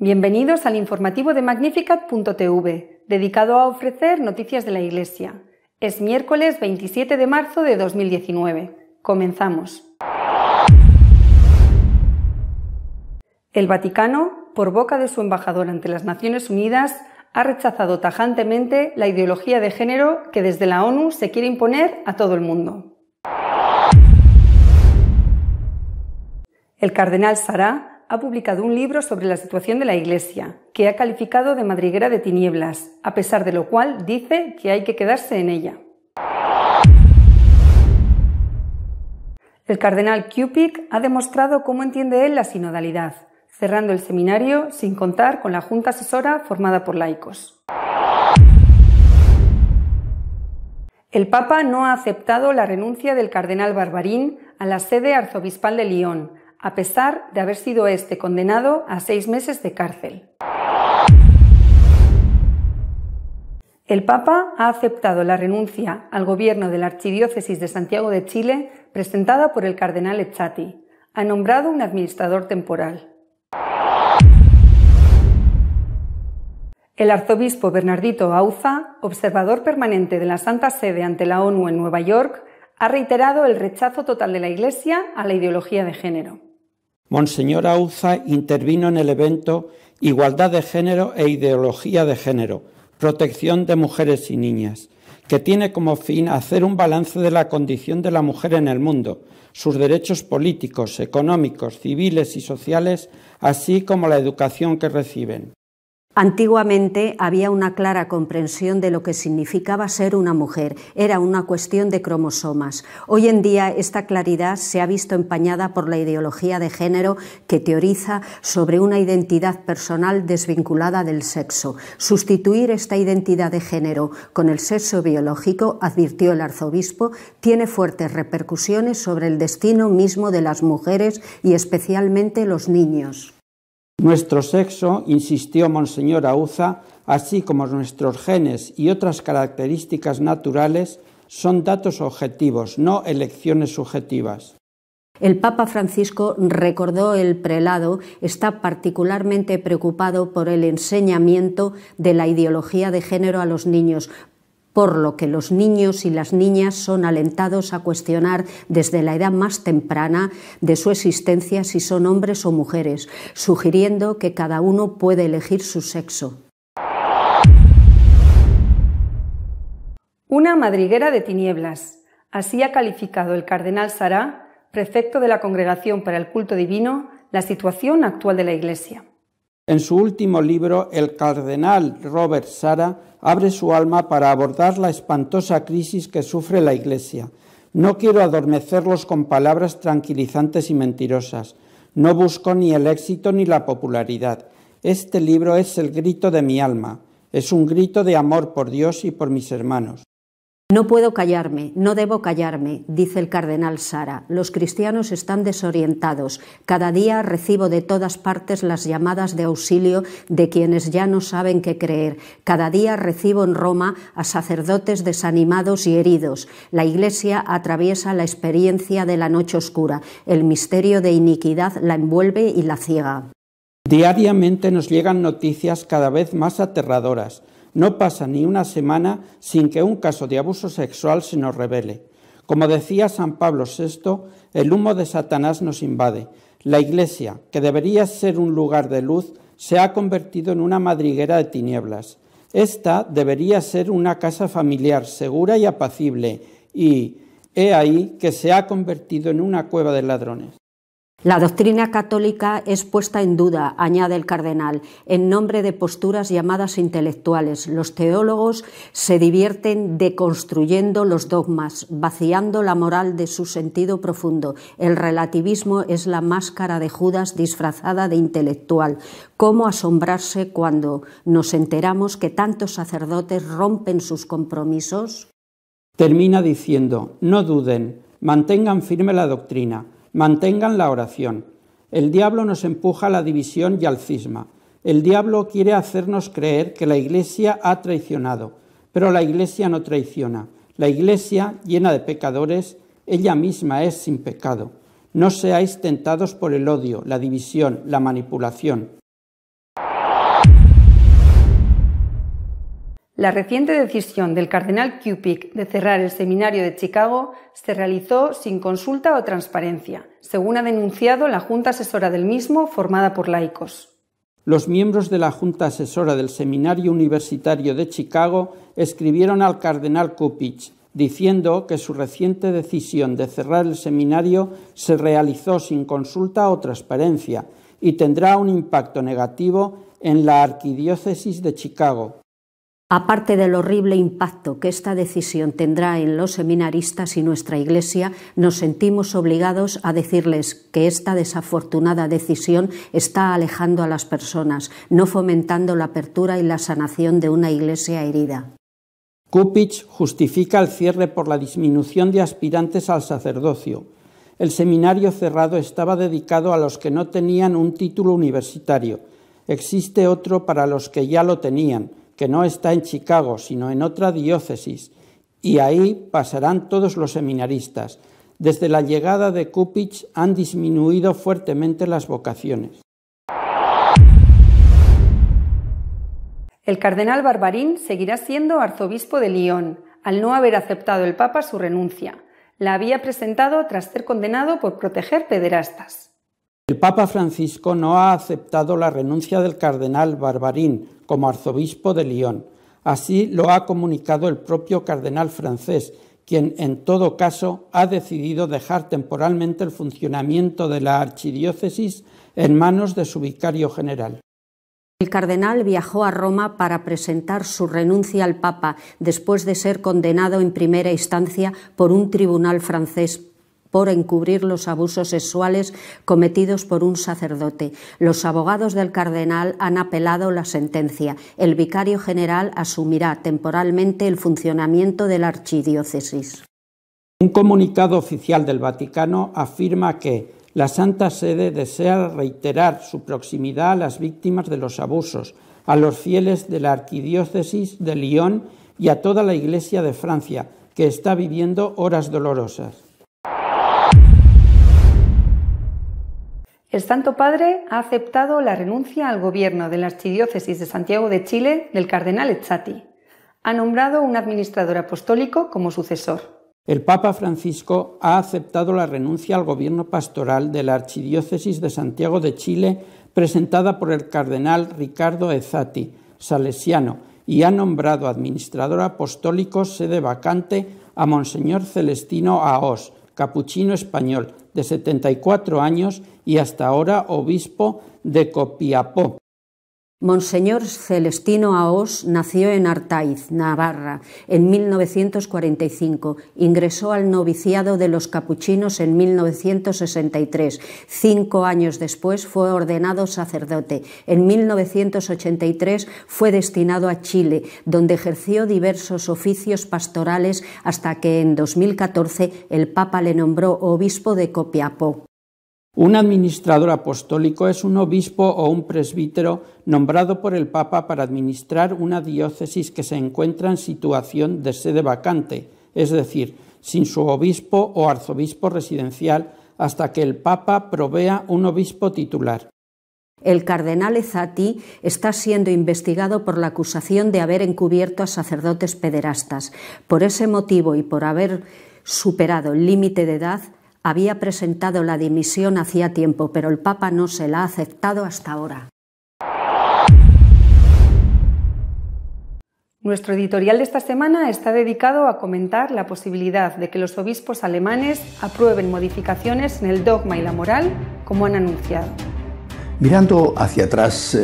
Bienvenidos al informativo de Magnificat.tv, dedicado a ofrecer noticias de la Iglesia. Es miércoles 27 de marzo de 2019. Comenzamos. El Vaticano, por boca de su embajador ante las Naciones Unidas, ha rechazado tajantemente la ideología de género que desde la ONU se quiere imponer a todo el mundo. El cardenal Sarah ha publicado un libro sobre la situación de la Iglesia, que ha calificado de madriguera de tinieblas, a pesar de lo cual dice que hay que quedarse en ella. El cardenal Cupic ha demostrado cómo entiende él la sinodalidad, cerrando el seminario sin contar con la junta asesora formada por laicos. El Papa no ha aceptado la renuncia del cardenal Barbarín a la sede arzobispal de Lyon, a pesar de haber sido este condenado a 6 meses de cárcel. El Papa ha aceptado la renuncia al gobierno de la Archidiócesis de Santiago de Chile presentada por el cardenal Ecchati. Ha nombrado un administrador temporal. El arzobispo Bernardito Auza, observador permanente de la Santa Sede ante la ONU en Nueva York, ha reiterado el rechazo total de la Iglesia a la ideología de género. Monseñor Auza intervino en el evento Igualdad de Género e Ideología de Género, Protección de Mujeres y Niñas, que tiene como fin hacer un balance de la condición de la mujer en el mundo, sus derechos políticos, económicos, civiles y sociales, así como la educación que reciben. Antiguamente había una clara comprensión de lo que significaba ser una mujer, era una cuestión de cromosomas. Hoy en día esta claridad se ha visto empañada por la ideología de género que teoriza sobre una identidad personal desvinculada del sexo. Sustituir esta identidad de género con el sexo biológico, advirtió el arzobispo, tiene fuertes repercusiones sobre el destino mismo de las mujeres y especialmente los niños. Nuestro sexo, insistió Monseñor Auza, así como nuestros genes y otras características naturales, son datos objetivos, no elecciones subjetivas. El Papa Francisco, recordó el prelado, está particularmente preocupado por el enseñamiento de la ideología de género a los niños, por lo que los niños y las niñas son alentados a cuestionar desde la edad más temprana de su existencia si son hombres o mujeres, sugiriendo que cada uno puede elegir su sexo. Una madriguera de tinieblas. Así ha calificado el cardenal Sarah, prefecto de la Congregación para el Culto Divino, la situación actual de la Iglesia. En su último libro, el cardenal Robert Sarah abre su alma para abordar la espantosa crisis que sufre la Iglesia. No quiero adormecerlos con palabras tranquilizantes y mentirosas. No busco ni el éxito ni la popularidad. Este libro es el grito de mi alma. Es un grito de amor por Dios y por mis hermanos. No puedo callarme, no debo callarme, dice el cardenal Sarah. Los cristianos están desorientados. Cada día recibo de todas partes las llamadas de auxilio de quienes ya no saben qué creer. Cada día recibo en Roma a sacerdotes desanimados y heridos. La Iglesia atraviesa la experiencia de la noche oscura. El misterio de iniquidad la envuelve y la ciega. Diariamente nos llegan noticias cada vez más aterradoras. No pasa ni una semana sin que un caso de abuso sexual se nos revele. Como decía San Pablo VI, el humo de Satanás nos invade. La Iglesia, que debería ser un lugar de luz, se ha convertido en una madriguera de tinieblas. Esta debería ser una casa familiar segura y apacible y, he ahí, que se ha convertido en una cueva de ladrones. La doctrina católica es puesta en duda, añade el cardenal, en nombre de posturas llamadas intelectuales. Los teólogos se divierten deconstruyendo los dogmas, vaciando la moral de su sentido profundo. El relativismo es la máscara de Judas disfrazada de intelectual. ¿Cómo asombrarse cuando nos enteramos que tantos sacerdotes rompen sus compromisos? Termina diciendo, no duden, mantengan firme la doctrina. Mantengan la oración. El diablo nos empuja a la división y al cisma. El diablo quiere hacernos creer que la Iglesia ha traicionado, pero la Iglesia no traiciona. La Iglesia, llena de pecadores, ella misma es sin pecado. No seáis tentados por el odio, la división, la manipulación. La reciente decisión del cardenal Cupic de cerrar el seminario de Chicago se realizó sin consulta o transparencia, según ha denunciado la Junta Asesora del mismo, formada por laicos. Los miembros de la Junta Asesora del Seminario Universitario de Chicago escribieron al cardenal Cupic diciendo que su reciente decisión de cerrar el seminario se realizó sin consulta o transparencia y tendrá un impacto negativo en la Arquidiócesis de Chicago. Aparte del horrible impacto que esta decisión tendrá en los seminaristas y nuestra Iglesia, nos sentimos obligados a decirles que esta desafortunada decisión está alejando a las personas, no fomentando la apertura y la sanación de una Iglesia herida. Cupic justifica el cierre por la disminución de aspirantes al sacerdocio. El seminario cerrado estaba dedicado a los que no tenían un título universitario. Existe otro para los que ya lo tenían, que no está en Chicago, sino en otra diócesis, y ahí pasarán todos los seminaristas. Desde la llegada de Cupic han disminuido fuertemente las vocaciones. El cardenal Barbarín seguirá siendo arzobispo de Lyon, al no haber aceptado el Papa su renuncia. La había presentado tras ser condenado por proteger pederastas. El Papa Francisco no ha aceptado la renuncia del cardenal Barbarín como arzobispo de Lyon. Así lo ha comunicado el propio cardenal francés, quien en todo caso ha decidido dejar temporalmente el funcionamiento de la archidiócesis en manos de su vicario general. El cardenal viajó a Roma para presentar su renuncia al Papa después de ser condenado en primera instancia por un tribunal francés por encubrir los abusos sexuales cometidos por un sacerdote. Los abogados del cardenal han apelado la sentencia. El vicario general asumirá temporalmente el funcionamiento de la archidiócesis. Un comunicado oficial del Vaticano afirma que la Santa Sede desea reiterar su proximidad a las víctimas de los abusos, a los fieles de la arquidiócesis de Lyon y a toda la Iglesia de Francia, que está viviendo horas dolorosas. El Santo Padre ha aceptado la renuncia al gobierno de la Archidiócesis de Santiago de Chile del cardenal Ezzati. Ha nombrado un administrador apostólico como sucesor. El Papa Francisco ha aceptado la renuncia al gobierno pastoral de la Archidiócesis de Santiago de Chile presentada por el cardenal Ricardo Ezzati, salesiano, y ha nombrado administrador apostólico sede vacante a Monseñor Celestino Aós, capuchino español, de 74 años y hasta ahora obispo de Copiapó. Monseñor Celestino Aós nació en Artaiz, Navarra, en 1945. Ingresó al noviciado de los capuchinos en 1963. 5 años después fue ordenado sacerdote. En 1983 fue destinado a Chile, donde ejerció diversos oficios pastorales hasta que en 2014 el Papa le nombró obispo de Copiapó. Un administrador apostólico es un obispo o un presbítero nombrado por el Papa para administrar una diócesis que se encuentra en situación de sede vacante, es decir, sin su obispo o arzobispo residencial hasta que el Papa provea un obispo titular. El cardenal Ezzati está siendo investigado por la acusación de haber encubierto a sacerdotes pederastas. Por ese motivo y por haber superado el límite de edad, había presentado la dimisión hacía tiempo, pero el Papa no se la ha aceptado hasta ahora. Nuestro editorial de esta semana está dedicado a comentar la posibilidad de que los obispos alemanes aprueben modificaciones en el dogma y la moral, como han anunciado. Mirando hacia atrás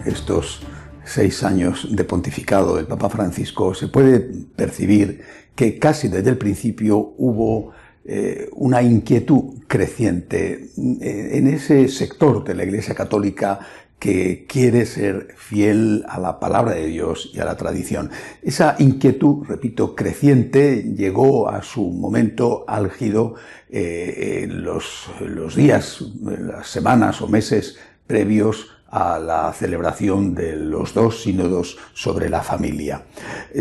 estos 6 años de pontificado del Papa Francisco, se puede percibir que casi desde el principio hubo una inquietud creciente en ese sector de la Iglesia Católica que quiere ser fiel a la palabra de Dios y a la tradición. Esa inquietud, repito, creciente, llegó a su momento álgido en los días, las semanas o meses previos a la celebración de los 2 sínodos sobre la familia.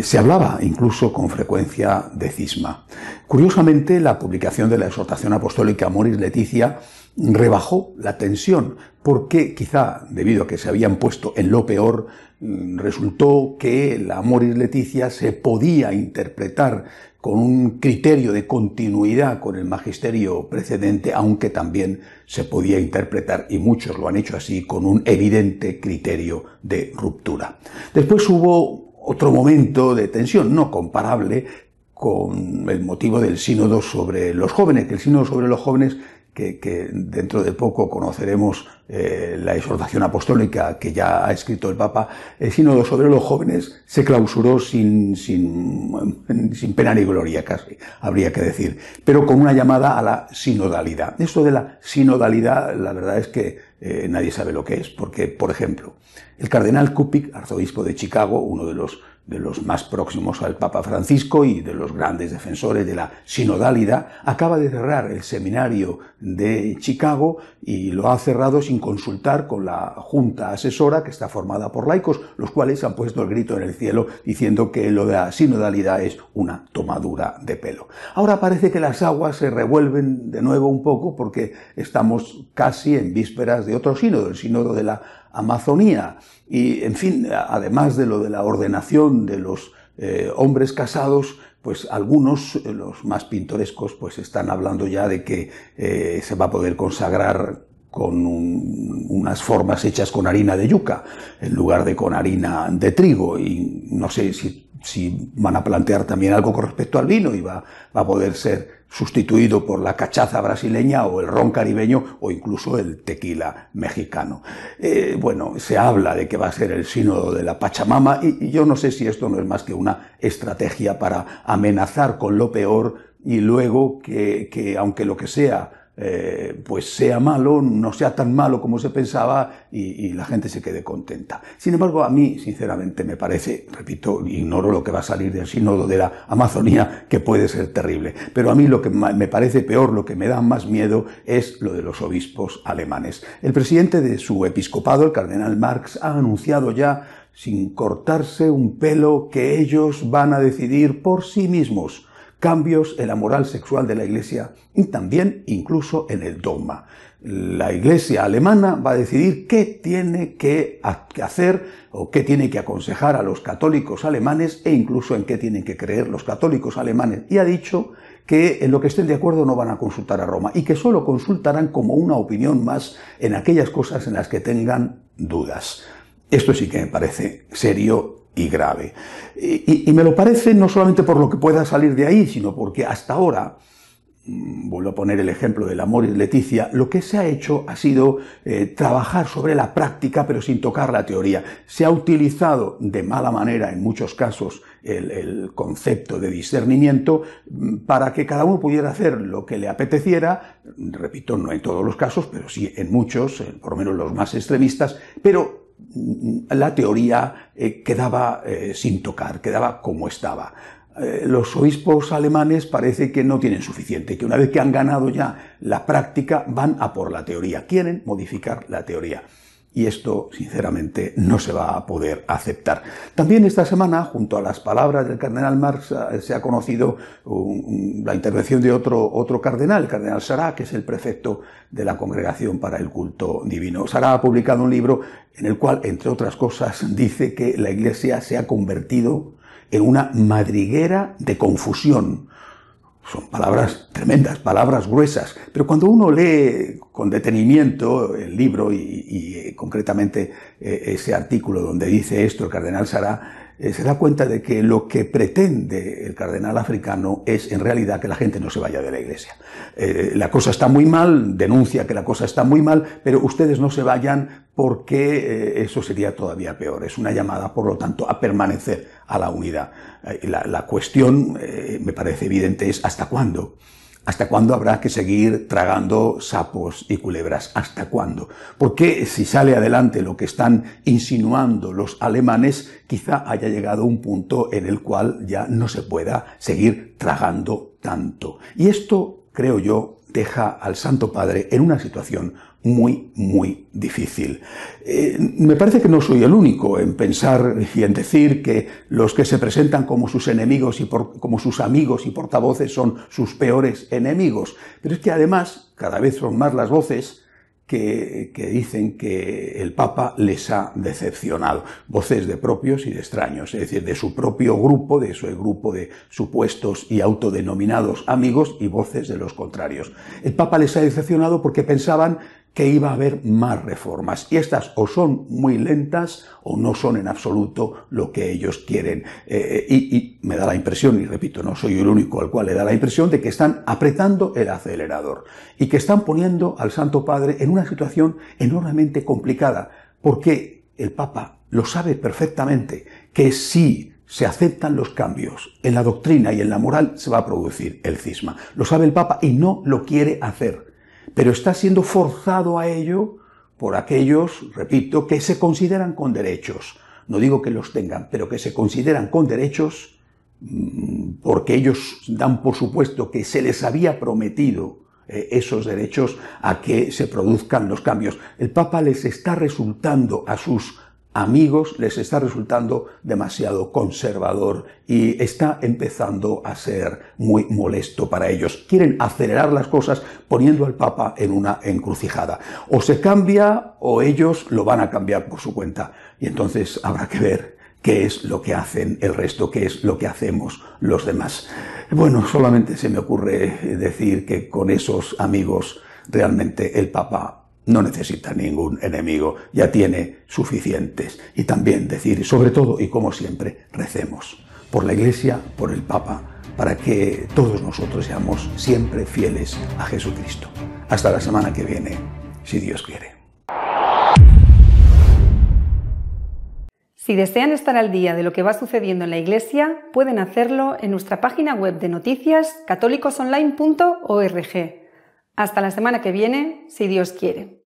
Se hablaba incluso con frecuencia de cisma. Curiosamente, la publicación de la exhortación apostólica Amoris Laetitia rebajó la tensión, porque quizá debido a que se habían puesto en lo peor, resultó que la Amoris Laetitia se podía interpretar con un criterio de continuidad con el magisterio precedente, aunque también se podía interpretar, y muchos lo han hecho así, con un evidente criterio de ruptura. Después hubo otro momento de tensión, no comparable con el motivo del sínodo sobre los jóvenes, que el sínodo sobre los jóvenes, que dentro de poco conoceremos la exhortación apostólica que ya ha escrito el Papa, el sínodo sobre los jóvenes se clausuró sin pena ni gloria, casi, habría que decir, pero con una llamada a la sinodalidad. Esto de la sinodalidad, la verdad es que nadie sabe lo que es, porque, por ejemplo, el cardenal Cupic, arzobispo de Chicago, uno de los más próximos al Papa Francisco y de los grandes defensores de la sinodalidad, acaba de cerrar el seminario de Chicago y lo ha cerrado sin consultar con la junta asesora, que está formada por laicos, los cuales han puesto el grito en el cielo diciendo que lo de la sinodalidad es una tomadura de pelo. Ahora parece que las aguas se revuelven de nuevo un poco, porque estamos casi en vísperas de otro sínodo, el sínodo de la Amazonía. Y, en fin, además de lo de la ordenación de los hombres casados, pues algunos, los más pintorescos, pues están hablando ya de que se va a poder consagrar con unas formas hechas con harina de yuca, en lugar de con harina de trigo. Y no sé si van a plantear también algo con respecto al vino y va a poder ser sustituido por la cachaza brasileña o el ron caribeño o incluso el tequila mexicano. Bueno, se habla de que va a ser el sínodo de la Pachamama y yo no sé si esto no es más que una estrategia para amenazar con lo peor y luego que aunque lo que sea pues sea malo, no sea tan malo como se pensaba y la gente se quede contenta. Sin embargo, a mí, sinceramente, me parece, repito, ignoro lo que va a salir del sínodo de la Amazonía, que puede ser terrible, pero a mí lo que me parece peor, lo que me da más miedo, es lo de los obispos alemanes. El presidente de su episcopado, el cardenal Marx, ha anunciado ya, sin cortarse un pelo, que ellos van a decidir por sí mismos cambios en la moral sexual de la Iglesia y también incluso en el dogma. La Iglesia alemana va a decidir qué tiene que hacer o qué tiene que aconsejar a los católicos alemanes e incluso en qué tienen que creer los católicos alemanes. Y ha dicho que en lo que estén de acuerdo no van a consultar a Roma y que solo consultarán como una opinión más en aquellas cosas en las que tengan dudas. Esto sí que me parece serio y grave. Y me lo parece no solamente por lo que pueda salir de ahí, sino porque hasta ahora, vuelvo a poner el ejemplo de la Amoris Laetitia, lo que se ha hecho ha sido trabajar sobre la práctica pero sin tocar la teoría. Se ha utilizado de mala manera en muchos casos el concepto de discernimiento para que cada uno pudiera hacer lo que le apeteciera, repito, no en todos los casos, pero sí en muchos, por lo menos los más extremistas, pero la teoría quedaba sin tocar, quedaba como estaba. Los obispos alemanes parece que no tienen suficiente, que una vez que han ganado ya la práctica van a por la teoría, quieren modificar la teoría. Y esto, sinceramente, no se va a poder aceptar. También esta semana, junto a las palabras del cardenal Marx, se ha conocido la intervención de otro cardenal, el cardenal Sarah, que es el prefecto de la Congregación para el Culto Divino. Sarah ha publicado un libro en el cual, entre otras cosas, dice que la Iglesia se ha convertido en una madriguera de confusión. Son palabras tremendas, palabras gruesas, pero cuando uno lee con detenimiento el libro y concretamente ese artículo donde dice esto el cardenal Sarah, se da cuenta de que lo que pretende el cardenal africano es en realidad que la gente no se vaya de la Iglesia. La cosa está muy mal, denuncia que la cosa está muy mal, pero ustedes no se vayan porque eso sería todavía peor. Es una llamada, por lo tanto, a permanecer a la unidad. La cuestión, me parece evidente, es ¿hasta cuándo? ¿Hasta cuándo habrá que seguir tragando sapos y culebras? ¿Hasta cuándo? Porque si sale adelante lo que están insinuando los alemanes, quizá haya llegado un punto en el cual ya no se pueda seguir tragando tanto. Y esto, creo yo, deja al Santo Padre en una situación muy, muy difícil. Me parece que no soy el único en pensar y en decir que los que se presentan como sus enemigos y como sus amigos y portavoces son sus peores enemigos. Pero es que además cada vez son más las voces que dicen que el Papa les ha decepcionado. Voces de propios y de extraños, es decir, de su propio grupo, de su grupo de supuestos y autodenominados amigos, y voces de los contrarios. El Papa les ha decepcionado porque pensaban que iba a haber más reformas, y estas o son muy lentas o no son en absoluto lo que ellos quieren. Y me da la impresión, y repito, no soy el único al cual le da la impresión, de que están apretando el acelerador y que están poniendo al Santo Padre en una situación enormemente complicada, porque el Papa lo sabe perfectamente, que si se aceptan los cambios en la doctrina y en la moral se va a producir el cisma. Lo sabe el Papa y no lo quiere hacer, pero está siendo forzado a ello por aquellos, repito, que se consideran con derechos. No digo que los tengan, pero que se consideran con derechos porque ellos dan por supuesto que se les había prometido esos derechos a que se produzcan los cambios. El Papa les está resultando a sus amigos, les está resultando demasiado conservador y está empezando a ser muy molesto para ellos. Quieren acelerar las cosas poniendo al Papa en una encrucijada. O se cambia o ellos lo van a cambiar por su cuenta. Y entonces habrá que ver qué es lo que hacen el resto, qué es lo que hacemos los demás. Bueno, solamente se me ocurre decir que con esos amigos realmente el Papa no necesita ningún enemigo, ya tiene suficientes. Y también decir, sobre todo y como siempre, recemos por la Iglesia, por el Papa, para que todos nosotros seamos siempre fieles a Jesucristo. Hasta la semana que viene, si Dios quiere. Si desean estar al día de lo que va sucediendo en la Iglesia, pueden hacerlo en nuestra página web de noticias católicosonline.org. Hasta la semana que viene, si Dios quiere.